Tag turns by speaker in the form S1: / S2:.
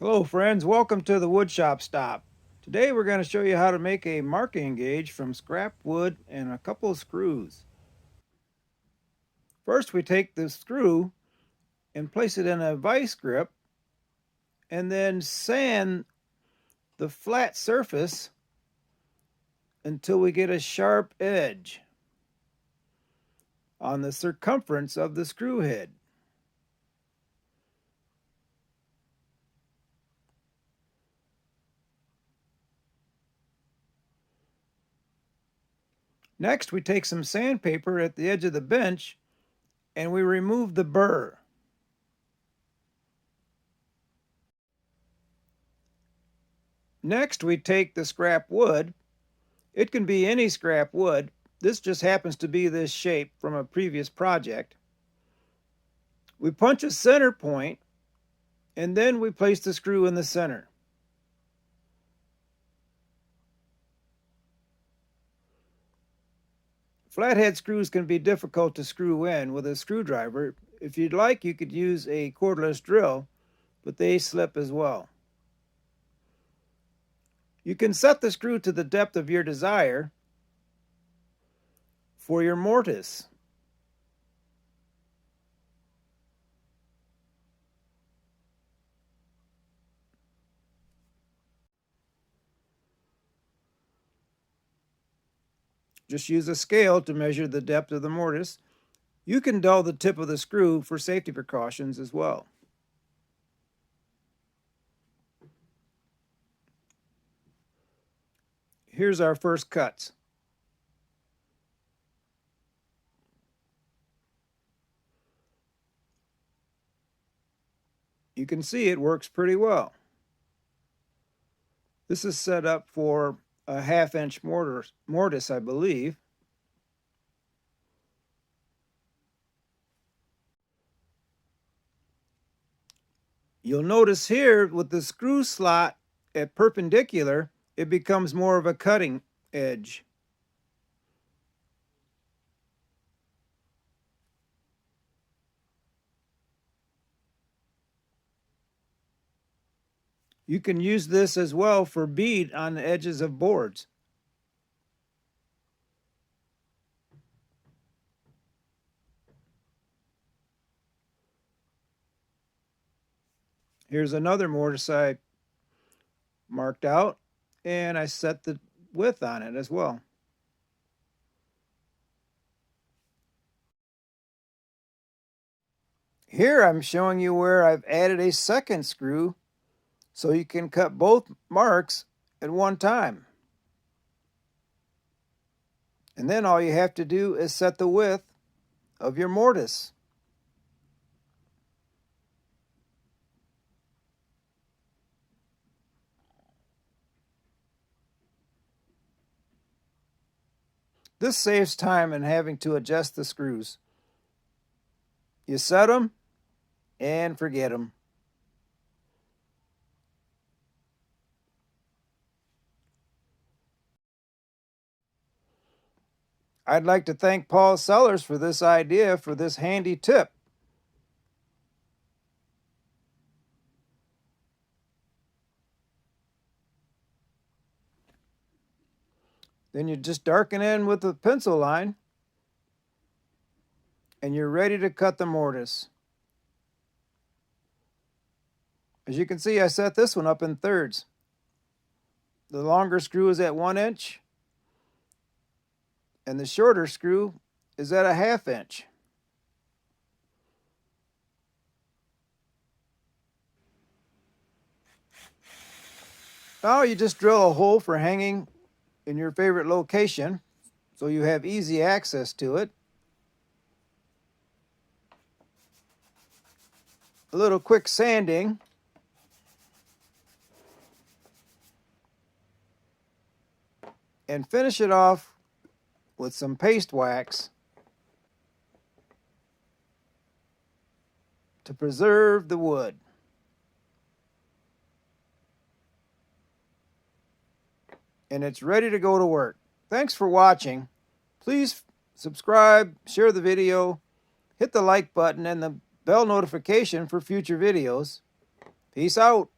S1: Hello friends, welcome to the Woodshop stop. Today we're going to show you how to make a marking gauge from scrap wood and a couple of screws. First we take the screw and place it in a vice grip and then sand the flat surface until we get a sharp edge on the circumference of the screw head. Next we take some sandpaper at the edge of the bench and we remove the burr. Next we take the scrap wood. It can be any scrap wood. This just happens to be this shape from a previous project. We punch a center point and then we place the screw in the center. Flathead screws can be difficult to screw in with a screwdriver. If you'd like, you could use a cordless drill, but they slip as well. You can set the screw to the depth of your desire for your mortise. Just use a scale to measure the depth of the mortise. You can dull the tip of the screw for safety precautions as well. Here's our first cuts. You can see it works pretty well. This is set up for a 1/2 inch mortise, I believe. You'll notice here with the screw slot at perpendicular, it becomes more of a cutting edge. You can use this as well for bead on the edges of boards. Here's another mortise I marked out, and I set the width on it as well. Here I'm showing you where I've added a second screw so you can cut both marks at one time. And then all you have to do is set the width of your mortise. This saves time in having to adjust the screws. You set them and forget them. I'd like to thank Paul Sellers for this idea for this handy tip. Then you just darken in with the pencil line and you're ready to cut the mortise. As you can see, I set this one up in thirds. The longer screw is at 1 inch and the shorter screw is at a 1/2 inch. Now you just drill a hole for hanging in your favorite location so you have easy access to it. A little quick sanding. And finish it off with some paste wax to preserve the wood. And it's ready to go to work. Thanks for watching. Please subscribe, share the video, hit the like button and the bell notification for future videos. Peace out.